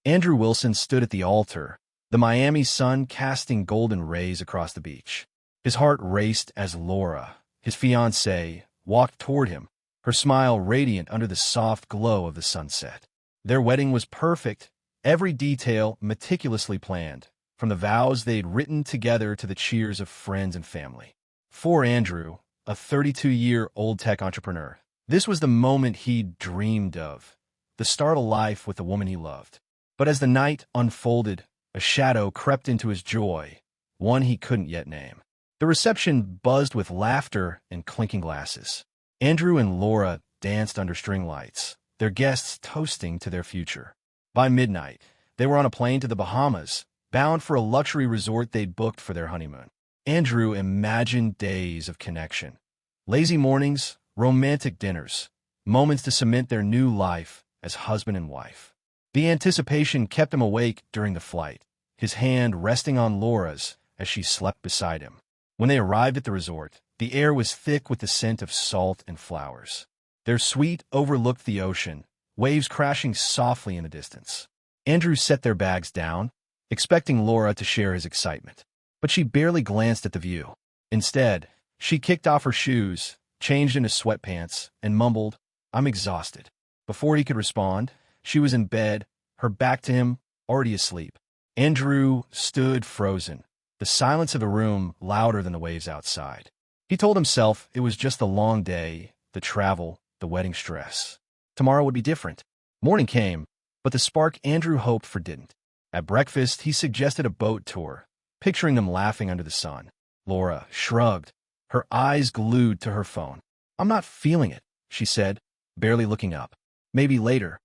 Andrew Wilson stood at the altar, the Miami sun casting golden rays across the beach. His heart raced as Laura, his fiancée, walked toward him, her smile radiant under the soft glow of the sunset. Their wedding was perfect, every detail meticulously planned, from the vows they'd written together to the cheers of friends and family. For Andrew, a 32-year-old tech entrepreneur, this was the moment he'd dreamed of, the start of life with the woman he loved. But as the night unfolded, a shadow crept into his joy, one he couldn't yet name. The reception buzzed with laughter and clinking glasses. Andrew and Laura danced under string lights, their guests toasting to their future. By midnight, they were on a plane to the Bahamas, bound for a luxury resort they'd booked for their honeymoon. Andrew imagined days of connection. Lazy mornings, romantic dinners, moments to cement their new life as husband and wife. The anticipation kept him awake during the flight, his hand resting on Laura's as she slept beside him. When they arrived at the resort, the air was thick with the scent of salt and flowers. Their suite overlooked the ocean, waves crashing softly in the distance. Andrew set their bags down, expecting Laura to share his excitement. But she barely glanced at the view. Instead, she kicked off her shoes, changed into sweatpants, and mumbled, "I'm exhausted." Before he could respond, she was in bed, her back to him, already asleep. Andrew stood frozen, the silence of the room louder than the waves outside. He told himself it was just the long day, the travel, the wedding stress. Tomorrow would be different. Morning came, but the spark Andrew hoped for didn't. At breakfast, he suggested a boat tour, picturing them laughing under the sun. Laura shrugged, her eyes glued to her phone. "I'm not feeling it," she said, barely looking up. "Maybe later."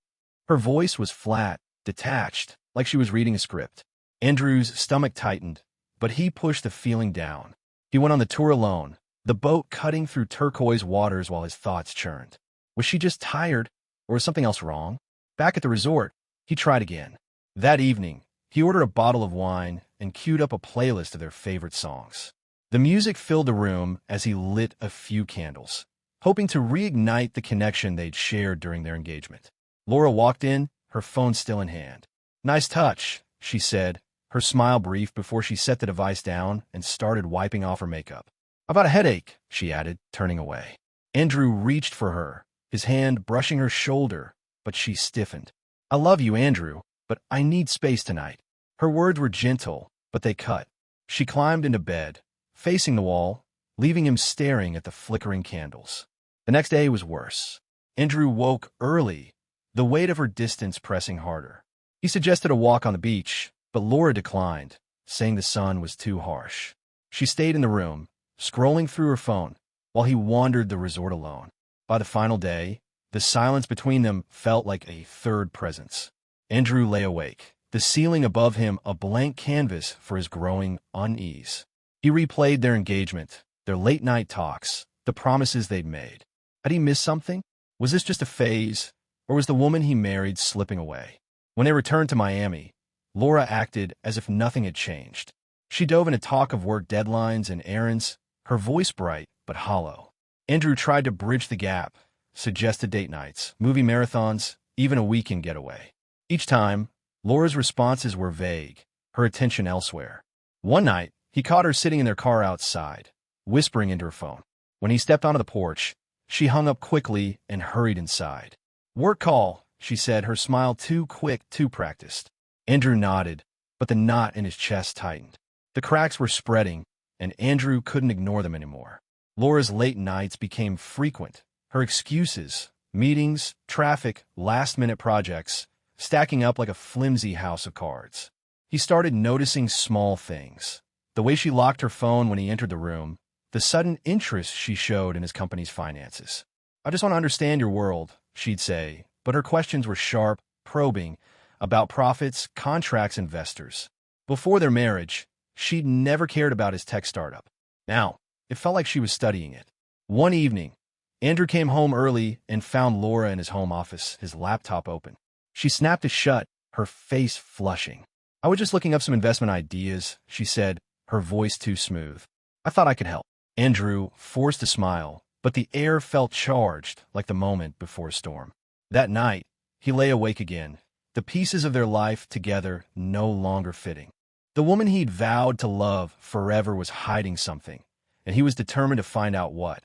Her voice was flat, detached, like she was reading a script. Andrew's stomach tightened, but he pushed the feeling down. He went on the tour alone, the boat cutting through turquoise waters while his thoughts churned. Was she just tired, or was something else wrong? Back at the resort, he tried again. That evening, he ordered a bottle of wine and queued up a playlist of their favorite songs. The music filled the room as he lit a few candles, hoping to reignite the connection they'd shared during their engagement. Laura walked in, her phone still in hand. "Nice touch," she said, her smile brief before she set the device down and started wiping off her makeup. "I've got a headache," she added, turning away. Andrew reached for her, his hand brushing her shoulder, but she stiffened. "I love you, Andrew, but I need space tonight." Her words were gentle, but they cut. She climbed into bed, facing the wall, leaving him staring at the flickering candles. The next day was worse. Andrew woke early, the weight of her distance pressing harder. He suggested a walk on the beach, but Laura declined, saying the sun was too harsh. She stayed in the room, scrolling through her phone, while he wandered the resort alone. By the final day, the silence between them felt like a third presence. Andrew lay awake, the ceiling above him a blank canvas for his growing unease. He replayed their engagement, their late-night talks, the promises they'd made. Had he missed something? Was this just a phase, or was the woman he married slipping away? When they returned to Miami, Laura acted as if nothing had changed. She dove into talk of work deadlines and errands, her voice bright but hollow. Andrew tried to bridge the gap, suggested date nights, movie marathons, even a weekend getaway. Each time, Laura's responses were vague, her attention elsewhere. One night, he caught her sitting in their car outside, whispering into her phone. When he stepped onto the porch, she hung up quickly and hurried inside. "Work call," she said, her smile too quick, too practiced. Andrew nodded, but the knot in his chest tightened. The cracks were spreading, and Andrew couldn't ignore them anymore. Laura's late nights became frequent, her excuses, meetings, traffic, last-minute projects, stacking up like a flimsy house of cards. He started noticing small things. The way she locked her phone when he entered the room, the sudden interest she showed in his company's finances. "I just want to understand your world," she'd say, but her questions were sharp, probing, about profits, contracts, investors. Before their marriage, she'd never cared about his tech startup. Now, it felt like she was studying it. One evening, Andrew came home early and found Laura in his home office, his laptop open. She snapped it shut, her face flushing. "I was just looking up some investment ideas," she said, her voice too smooth. "I thought I could help." Andrew forced a smile, but the air felt charged like the moment before a storm. That night, he lay awake again, the the pieces of their life together no longer fitting. The woman he'd vowed to love forever was hiding something, and he was determined to find out what.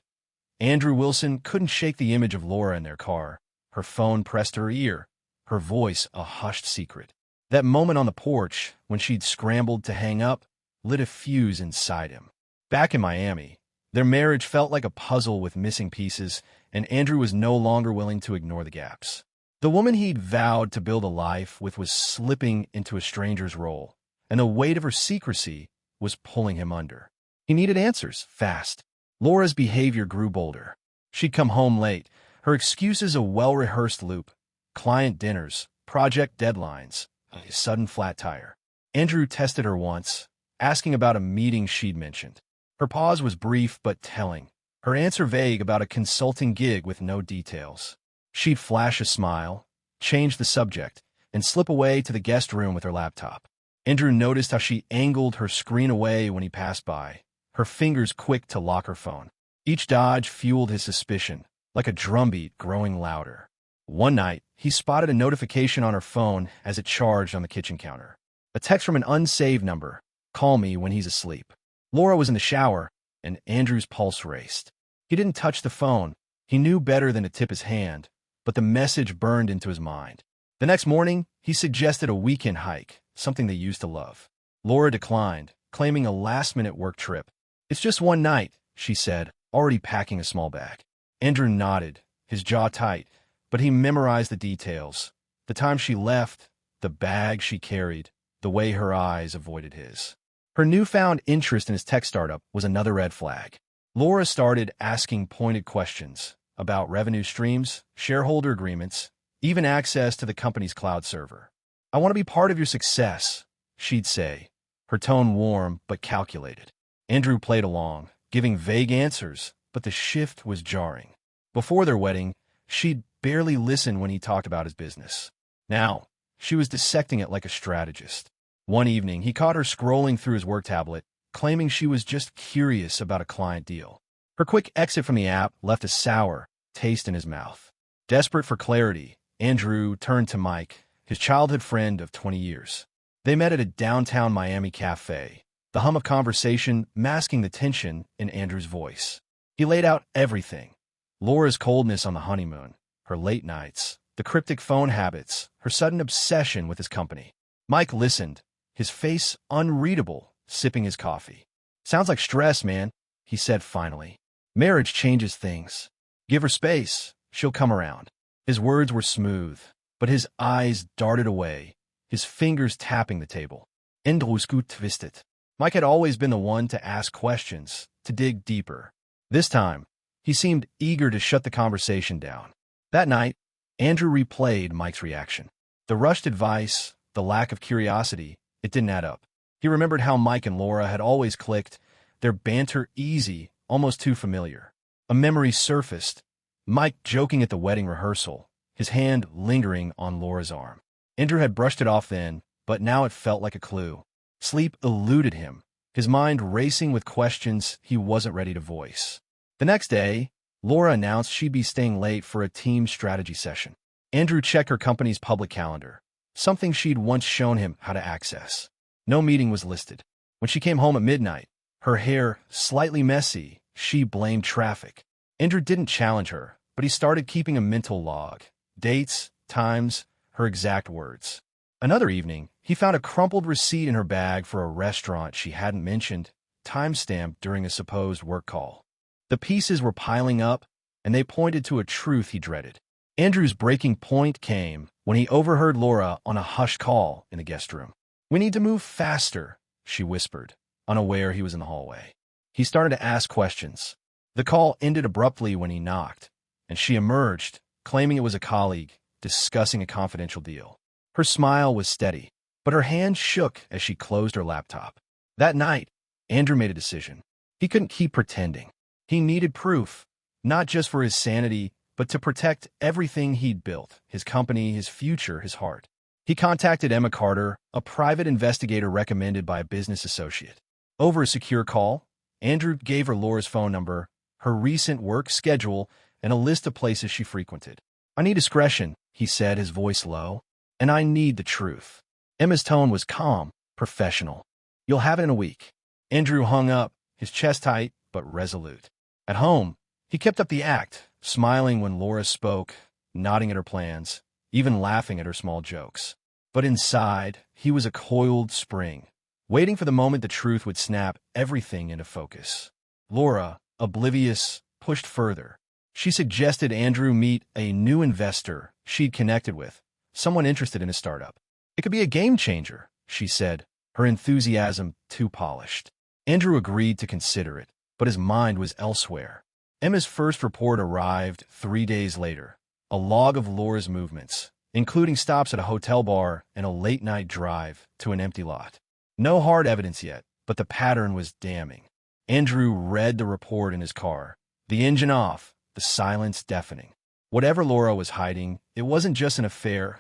Andrew Wilson couldn't shake the image of Laura in their car, her phone pressed to her ear, her voice a hushed secret. That moment on the porch, when she'd scrambled to hang up, lit a fuse inside him. Back in Miami, their marriage felt like a puzzle with missing pieces, and Andrew was no longer willing to ignore the gaps. The woman he'd vowed to build a life with was slipping into a stranger's role, and the weight of her secrecy was pulling him under. He needed answers, fast. Laura's behavior grew bolder. She'd come home late, her excuses a well-rehearsed loop. Client dinners, project deadlines, a sudden flat tire. Andrew tested her once, asking about a meeting she'd mentioned. Her pause was brief but telling, her answer vague about a consulting gig with no details. She'd flash a smile, change the subject, and slip away to the guest room with her laptop. Andrew noticed how she angled her screen away when he passed by, her fingers quick to lock her phone. Each dodge fueled his suspicion, like a drumbeat growing louder. One night, he spotted a notification on her phone as it charged on the kitchen counter. A text from an unsaved number, "Call me when he's asleep." Laura was in the shower, and Andrew's pulse raced. He didn't touch the phone. He knew better than to tip his hand, but the message burned into his mind. The next morning, he suggested a weekend hike, something they used to love. Laura declined, claiming a last-minute work trip. "It's just one night," she said, already packing a small bag. Andrew nodded, his jaw tight, but he memorized the details. The time she left, the bag she carried, the way her eyes avoided his. Her newfound interest in his tech startup was another red flag. Laura started asking pointed questions about revenue streams, shareholder agreements, even access to the company's cloud server. "I want to be part of your success," she'd say, her tone warm but calculated. Andrew played along, giving vague answers, but the shift was jarring. Before their wedding, she'd barely listen when he talked about his business. Now, she was dissecting it like a strategist. One evening, he caught her scrolling through his work tablet, claiming she was just curious about a client deal. Her quick exit from the app left a sour taste in his mouth. Desperate for clarity, Andrew turned to Mike, his childhood friend of 20 years. They met at a downtown Miami cafe, the hum of conversation masking the tension in Andrew's voice. He laid out everything. Laura's coldness on the honeymoon, her late nights, the cryptic phone habits, her sudden obsession with his company. Mike listened, his face unreadable, sipping his coffee. "Sounds like stress, man," he said finally. "Marriage changes things. Give her space, she'll come around." His words were smooth, but his eyes darted away, his fingers tapping the table. Andrew's gut twisted. Mike had always been the one to ask questions, to dig deeper. This time, he seemed eager to shut the conversation down. That night, Andrew replayed Mike's reaction. The rushed advice, the lack of curiosity, it didn't add up. He remembered how Mike and Laura had always clicked, their banter easy, almost too familiar. A memory surfaced, Mike joking at the wedding rehearsal, his hand lingering on Laura's arm. Andrew had brushed it off then, but now it felt like a clue. Sleep eluded him, his mind racing with questions he wasn't ready to voice. The next day, Laura announced she'd be staying late for a team strategy session. Andrew checked her company's public calendar, something she'd once shown him how to access. No meeting was listed. When she came home at midnight, her hair slightly messy, she blamed traffic. Andrew didn't challenge her, but he started keeping a mental log. Dates, times, her exact words. Another evening, he found a crumpled receipt in her bag for a restaurant she hadn't mentioned, timestamped during a supposed work call. The pieces were piling up, and they pointed to a truth he dreaded. Andrew's breaking point came when he overheard Laura on a hushed call in the guest room. "We need to move faster," she whispered, unaware he was in the hallway. He started to ask questions. The call ended abruptly when he knocked, and she emerged, claiming it was a colleague, discussing a confidential deal. Her smile was steady, but her hand shook as she closed her laptop. That night, Andrew made a decision. He couldn't keep pretending. He needed proof, not just for his sanity, but to protect everything he'd built, his company, his future, his heart. He contacted Emma Carter, a private investigator recommended by a business associate. Over a secure call, Andrew gave her Laura's phone number, her recent work schedule, and a list of places she frequented. "I need discretion," he said, his voice low. and I need the truth." Emma's tone was calm, professional. "You'll have it in a week." Andrew hung up, his chest tight but resolute. At home, he kept up the act, smiling when Laura spoke, nodding at her plans, even laughing at her small jokes. But inside, he was a coiled spring, waiting for the moment the truth would snap everything into focus. Laura, oblivious, pushed further. She suggested Andrew meet a new investor she'd connected with, someone interested in a startup. "It could be a game changer," she said, her enthusiasm too polished. Andrew agreed to consider it, but his mind was elsewhere. Emma's first report arrived 3 days later, a log of Laura's movements, including stops at a hotel bar and a late-night drive to an empty lot. No hard evidence yet, but the pattern was damning. Andrew read the report in his car, the engine off, the silence deafening. Whatever Laura was hiding, it wasn't just an affair,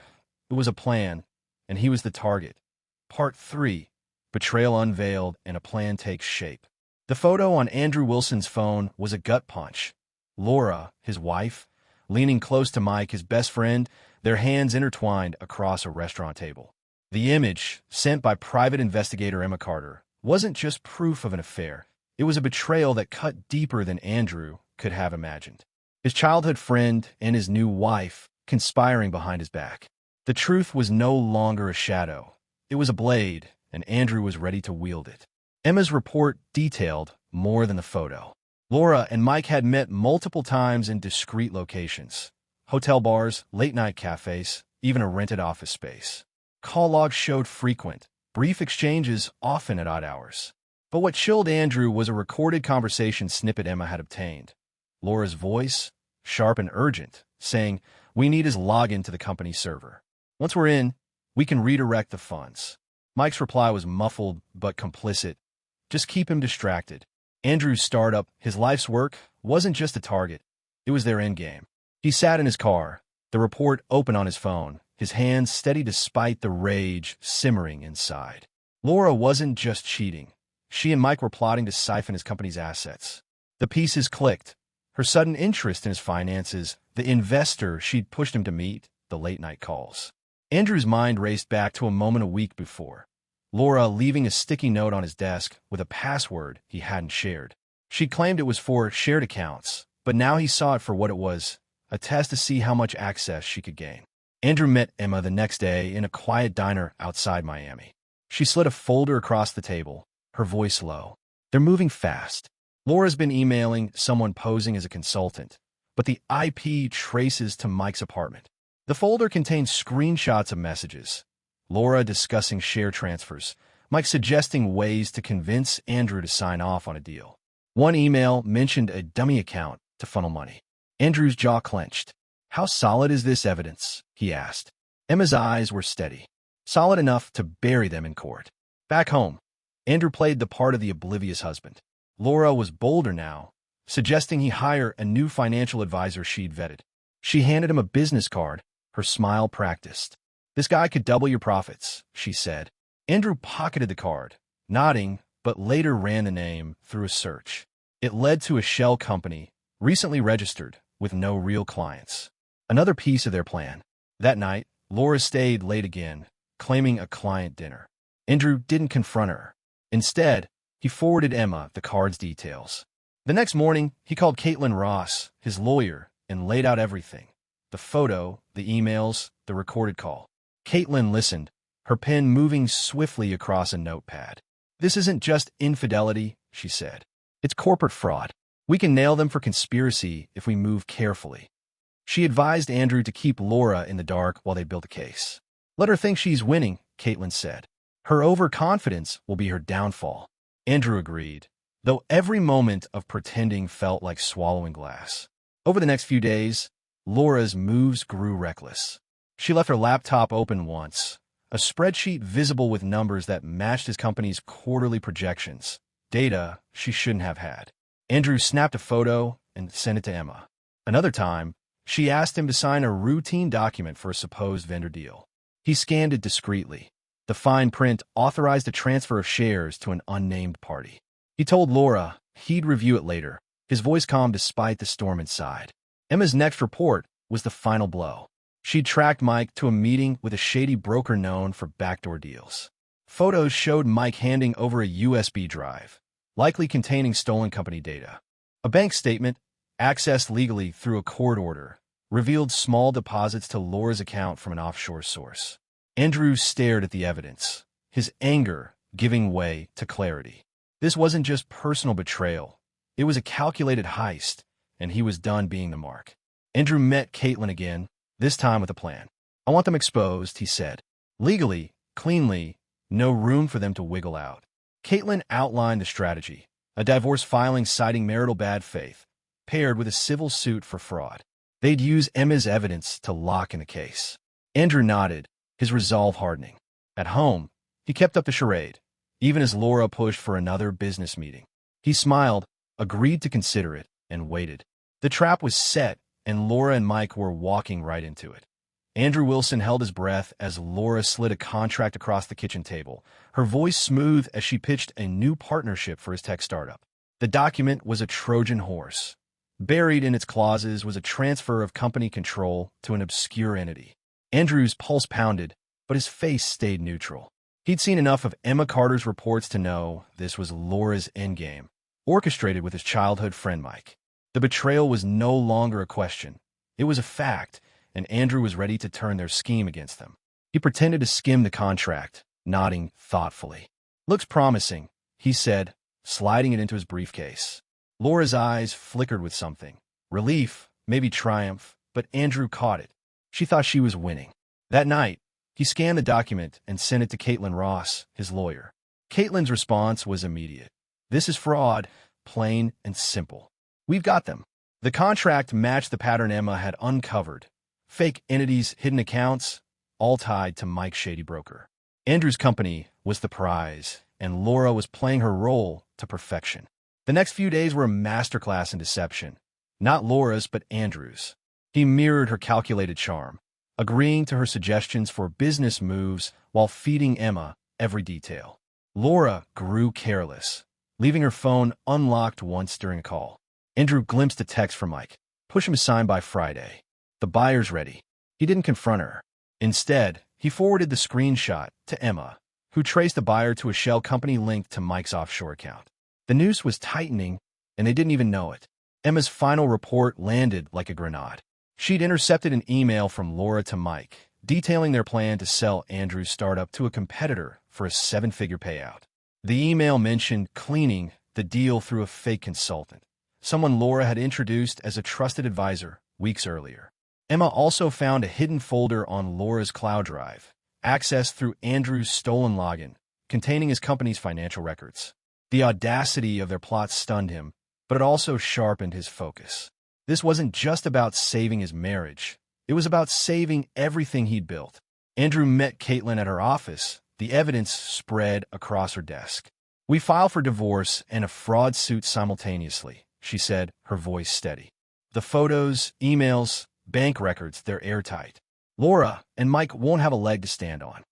it was a plan, and he was the target. Part 3. Betrayal unveiled and a plan takes shape. The photo on Andrew Wilson's phone was a gut punch. Laura, his wife, leaning close to Mike, his best friend, their hands intertwined across a restaurant table. The image, sent by private investigator Emma Carter, wasn't just proof of an affair. It was a betrayal that cut deeper than Andrew could have imagined. His childhood friend and his new wife conspiring behind his back. The truth was no longer a shadow. It was a blade, and Andrew was ready to wield it. Emma's report detailed more than the photo. Laura and Mike had met multiple times in discreet locations. Hotel bars, late-night cafes, even a rented office space. Call logs showed frequent, brief exchanges, often at odd hours. But what chilled Andrew was a recorded conversation snippet Emma had obtained. Laura's voice, sharp and urgent, saying, "We need his login to the company server. Once we're in, we can redirect the funds." Mike's reply was muffled but complicit. "Just keep him distracted." Andrew's startup, his life's work, wasn't just a target. It was their endgame. He sat in his car, the report open on his phone, his hands steady despite the rage simmering inside. Laura wasn't just cheating. She and Mike were plotting to siphon his company's assets. The pieces clicked. Her sudden interest in his finances, the investor she'd pushed him to meet, the late-night calls. Andrew's mind raced back to a moment a week before. Laura leaving a sticky note on his desk with a password he hadn't shared. She claimed it was for shared accounts, but now he saw it for what it was, a test to see how much access she could gain. Andrew met Emma the next day in a quiet diner outside Miami. She slid a folder across the table, her voice low. "They're moving fast. Laura's been emailing someone posing as a consultant, but the IP traces to Mike's apartment." The folder contained screenshots of messages. Laura discussing share transfers, Mike suggesting ways to convince Andrew to sign off on a deal. One email mentioned a dummy account to funnel money. Andrew's jaw clenched. "How solid is this evidence?" he asked. Emma's eyes were steady, solid enough to bury them in court. Back home, Andrew played the part of the oblivious husband. Laura was bolder now, suggesting he hire a new financial advisor she'd vetted. She handed him a business card, her smile practiced. "This guy could double your profits," she said. Andrew pocketed the card, nodding, but later ran the name through a search. It led to a shell company, recently registered, with no real clients. Another piece of their plan. That night, Laura stayed late again, claiming a client dinner. Andrew didn't confront her. Instead, he forwarded Emma the card's details. The next morning, he called Caitlin Ross, his lawyer, and laid out everything. The photo, the emails, the recorded call. Caitlin listened, her pen moving swiftly across a notepad. "This isn't just infidelity," she said. "It's corporate fraud. We can nail them for conspiracy if we move carefully." She advised Andrew to keep Laura in the dark while they built a case. "Let her think she's winning," Caitlin said. "Her overconfidence will be her downfall." Andrew agreed, though every moment of pretending felt like swallowing glass. Over the next few days, Laura's moves grew reckless. She left her laptop open once, a spreadsheet visible with numbers that matched his company's quarterly projections, data she shouldn't have had. Andrew snapped a photo and sent it to Emma. Another time, she asked him to sign a routine document for a supposed vendor deal. He scanned it discreetly. The fine print authorized a transfer of shares to an unnamed party. He told Laura he'd review it later, his voice calm despite the storm inside. Emma's next report was the final blow. She'd tracked Mike to a meeting with a shady broker known for backdoor deals. Photos showed Mike handing over a USB drive, likely containing stolen company data. A bank statement, accessed legally through a court order, revealed small deposits to Laura's account from an offshore source. Andrew stared at the evidence, his anger giving way to clarity. This wasn't just personal betrayal. It was a calculated heist, and he was done being the mark. Andrew met Caitlin again, this time with a plan. "I want them exposed," he said. "Legally, cleanly, no room for them to wiggle out." Caitlin outlined the strategy, a divorce filing citing marital bad faith, paired with a civil suit for fraud. They'd use Emma's evidence to lock in the case. Andrew nodded, his resolve hardening. At home, he kept up the charade, even as Laura pushed for another business meeting. He smiled, agreed to consider it, and waited. The trap was set, and Laura and Mike were walking right into it. Andrew Wilson held his breath as Laura slid a contract across the kitchen table, her voice smooth as she pitched a new partnership for his tech startup. The document was a Trojan horse. Buried in its clauses was a transfer of company control to an obscure entity. Andrew's pulse pounded, but his face stayed neutral. He'd seen enough of Emma Carter's reports to know this was Laura's endgame, orchestrated with his childhood friend Mike. The betrayal was no longer a question. It was a fact, and Andrew was ready to turn their scheme against them. He pretended to skim the contract, nodding thoughtfully. "Looks promising," he said, sliding it into his briefcase. Laura's eyes flickered with something. Relief, maybe triumph, but Andrew caught it. She thought she was winning. That night, he scanned the document and sent it to Caitlin Ross, his lawyer. Caitlin's response was immediate. "This is fraud, plain and simple. We've got them." The contract matched the pattern Emma had uncovered. Fake entities, hidden accounts, all tied to Mike's shady broker. Andrew's company was the prize, and Laura was playing her role to perfection. The next few days were a masterclass in deception. Not Laura's, but Andrew's. He mirrored her calculated charm, agreeing to her suggestions for business moves while feeding Emma every detail. Laura grew careless, leaving her phone unlocked once during a call. Andrew glimpsed a text from Mike. "Push him to sign by Friday. The buyer's ready." He didn't confront her. Instead, he forwarded the screenshot to Emma, who traced the buyer to a shell company linked to Mike's offshore account. The noose was tightening, and they didn't even know it. Emma's final report landed like a grenade. She'd intercepted an email from Laura to Mike, detailing their plan to sell Andrew's startup to a competitor for a seven-figure payout. The email mentioned cleaning the deal through a fake consultant, someone Laura had introduced as a trusted advisor weeks earlier. Emma also found a hidden folder on Laura's cloud drive, accessed through Andrew's stolen login, containing his company's financial records. The audacity of their plot stunned him, but it also sharpened his focus. This wasn't just about saving his marriage. It was about saving everything he'd built. Andrew met Caitlin at her office. The evidence spread across her desk. "We file for divorce and a fraud suit simultaneously," she said, her voice steady. "The photos, emails, bank records, they're airtight. Laura and Mike won't have a leg to stand on."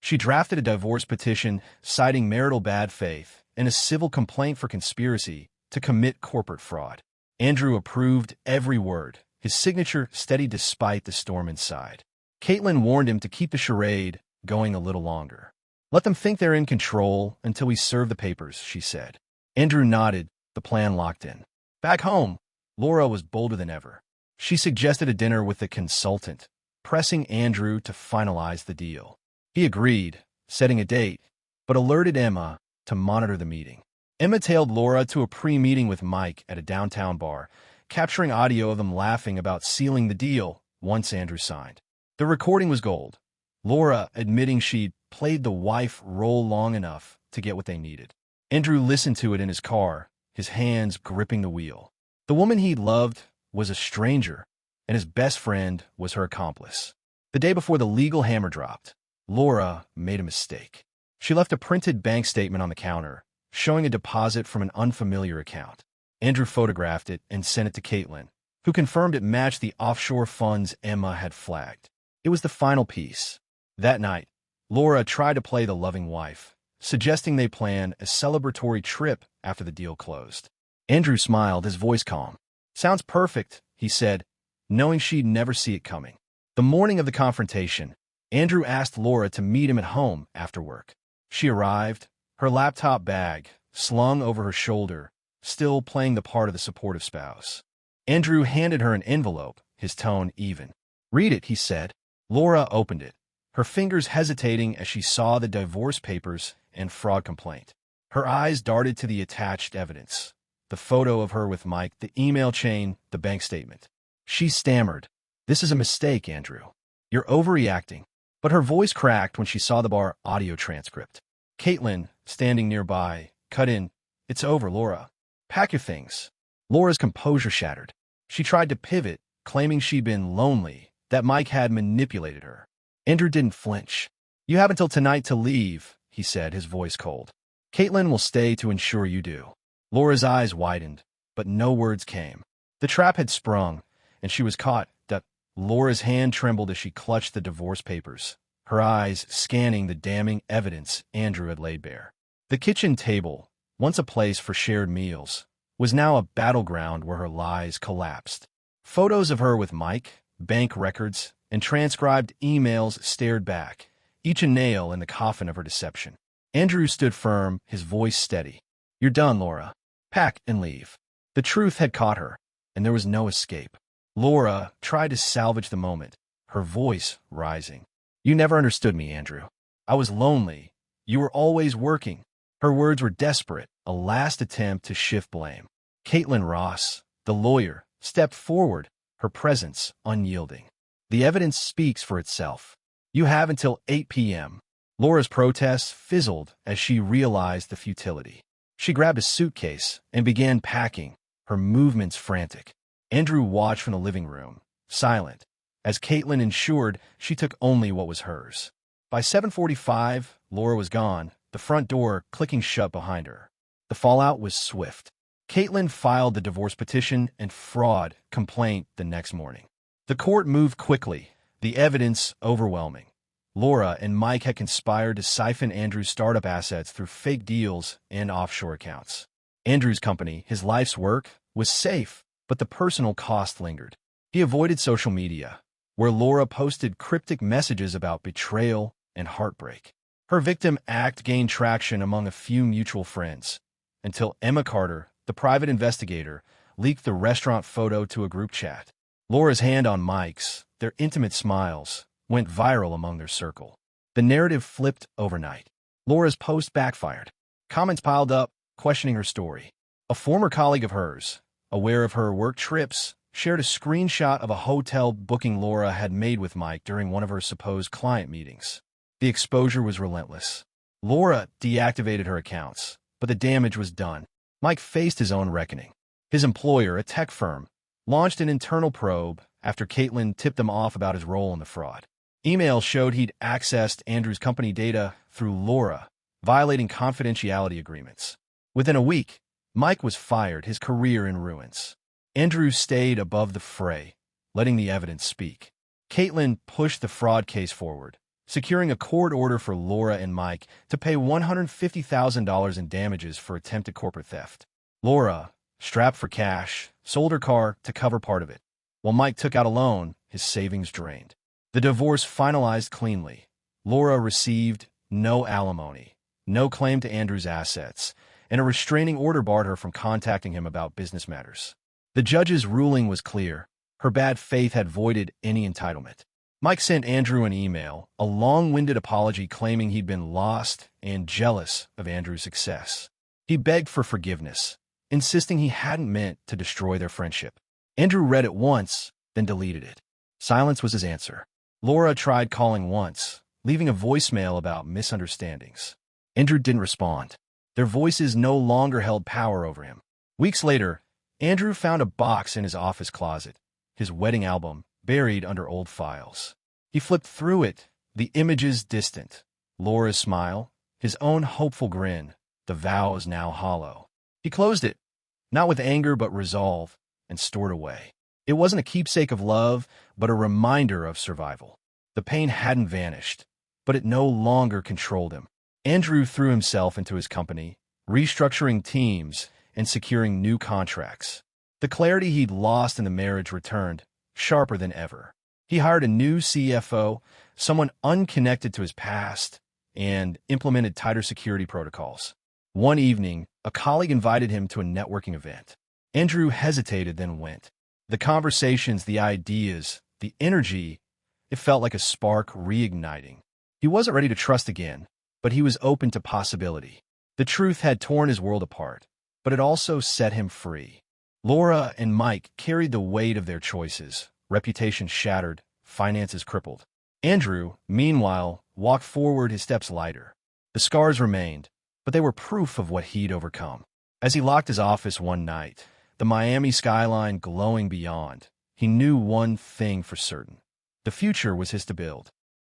She drafted a divorce petition citing marital bad faith and a civil complaint for conspiracy to commit corporate fraud. Andrew approved every word, his signature steady despite the storm inside. Caitlin warned him to keep the charade going a little longer. "Let them think they're in control until we serve the papers," she said. Andrew nodded, the plan locked in. Back home, Laura was bolder than ever. She suggested a dinner with the consultant, pressing Andrew to finalize the deal. He agreed, setting a date, but alerted Emma to monitor the meeting. Emma tailed Laura to a pre-meeting with Mike at a downtown bar, capturing audio of them laughing about sealing the deal once Andrew signed. The recording was gold, Laura admitting she'd played the wife role long enough to get what they needed. Andrew listened to it in his car, his hands gripping the wheel. The woman he loved was a stranger, and his best friend was her accomplice. The day before the legal hammer dropped, Laura made a mistake. She left a printed bank statement on the counter, showing a deposit from an unfamiliar account. Andrew photographed it and sent it to Caitlin, who confirmed it matched the offshore funds Emma had flagged. It was the final piece. That night, Laura tried to play the loving wife, suggesting they plan a celebratory trip after the deal closed. Andrew smiled, his voice calm. "Sounds perfect," he said, knowing she'd never see it coming. The morning of the confrontation, Andrew asked Laura to meet him at home after work. She arrived, her laptop bag slung over her shoulder, still playing the part of the supportive spouse. Andrew handed her an envelope, his tone even. "Read it," he said. Laura opened it, her fingers hesitating as she saw the divorce papers and fraud complaint. Her eyes darted to the attached evidence, the photo of her with Mike, the email chain, the bank statement. She stammered, "This is a mistake, Andrew. You're overreacting." But her voice cracked when she saw the bar audio transcript. Caitlin, standing nearby, cut in, "It's over, Laura. Pack your things." Laura's composure shattered. She tried to pivot, claiming she'd been lonely, that Mike had manipulated her. Andrew didn't flinch. "You have until tonight to leave," he said, his voice cold. "Caitlin will stay to ensure you do." Laura's eyes widened, but no words came. The trap had sprung, and she was caught. Laura's hand trembled as she clutched the divorce papers, her eyes scanning the damning evidence Andrew had laid bare. The kitchen table, once a place for shared meals, was now a battleground where her lies collapsed. Photos of her with Mike, bank records, and transcribed emails stared back, each a nail in the coffin of her deception. Andrew stood firm, his voice steady. "You're done, Laura. Pack and leave." The truth had caught her, and there was no escape. Laura tried to salvage the moment, her voice rising. "You never understood me, Andrew. I was lonely. You were always working." Her words were desperate, a last attempt to shift blame. Caitlin Ross, the lawyer, stepped forward, her presence unyielding. "The evidence speaks for itself. You have until 8 p.m. Laura's protests fizzled as she realized the futility. She grabbed a suitcase and began packing, her movements frantic. Andrew watched from the living room, silent, as Caitlin ensured she took only what was hers. By 7:45, Laura was gone, the front door clicking shut behind her. The fallout was swift. Caitlin filed the divorce petition and fraud complaint the next morning. The court moved quickly, the evidence overwhelming. Laura and Mike had conspired to siphon Andrew's startup assets through fake deals and offshore accounts. Andrew's company, his life's work, was safe, but the personal cost lingered. He avoided social media, where Laura posted cryptic messages about betrayal and heartbreak. Her victim act gained traction among a few mutual friends, until Emma Carter, the private investigator, leaked the restaurant photo to a group chat. Laura's hand on Mike's, their intimate smiles, went viral among their circle. The narrative flipped overnight. Laura's post backfired. Comments piled up, questioning her story. A former colleague of hers, aware of her work trips, shared a screenshot of a hotel booking Laura had made with Mike during one of her supposed client meetings. The exposure was relentless. Laura deactivated her accounts, but the damage was done. Mike faced his own reckoning. His employer, a tech firm, launched an internal probe after Caitlin tipped them off about his role in the fraud. Emails showed he'd accessed Andrew's company data through Laura, violating confidentiality agreements. Within a week, Mike was fired, his career in ruins. Andrew stayed above the fray, letting the evidence speak. Caitlin pushed the fraud case forward, securing a court order for Laura and Mike to pay $150,000 in damages for attempted corporate theft. Laura, strapped for cash, sold her car to cover part of it, while Mike took out a loan, his savings drained. The divorce finalized cleanly. Laura received no alimony, no claim to Andrew's assets, and a restraining order barred her from contacting him about business matters. The judge's ruling was clear. Her bad faith had voided any entitlement. Mike sent Andrew an email, a long-winded apology claiming he'd been lost and jealous of Andrew's success. He begged for forgiveness, insisting he hadn't meant to destroy their friendship. Andrew read it once, then deleted it. Silence was his answer. Laura tried calling once, leaving a voicemail about misunderstandings. Andrew didn't respond. Their voices no longer held power over him. Weeks later, Andrew found a box in his office closet, his wedding album buried under old files. He flipped through it, the images distant. Laura's smile, his own hopeful grin, the vows now hollow. He closed it, not with anger but resolve, and stored away. It wasn't a keepsake of love, but a reminder of survival. The pain hadn't vanished, but it no longer controlled him. Andrew threw himself into his company, restructuring teams and securing new contracts. The clarity he'd lost in the marriage returned, sharper than ever. He hired a new CFO, someone unconnected to his past, and implemented tighter security protocols. One evening, a colleague invited him to a networking event. Andrew hesitated, then went. The conversations, the ideas, the energy, it felt like a spark reigniting. He wasn't ready to trust again, but he was open to possibility. The truth had torn his world apart, but it also set him free. Laura and Mike carried the weight of their choices, reputation shattered, finances crippled. Andrew, meanwhile, walked forward, his steps lighter. The scars remained, but they were proof of what he'd overcome. As he locked his office one night, the Miami skyline glowing beyond, he knew one thing for certain. The future was his to build.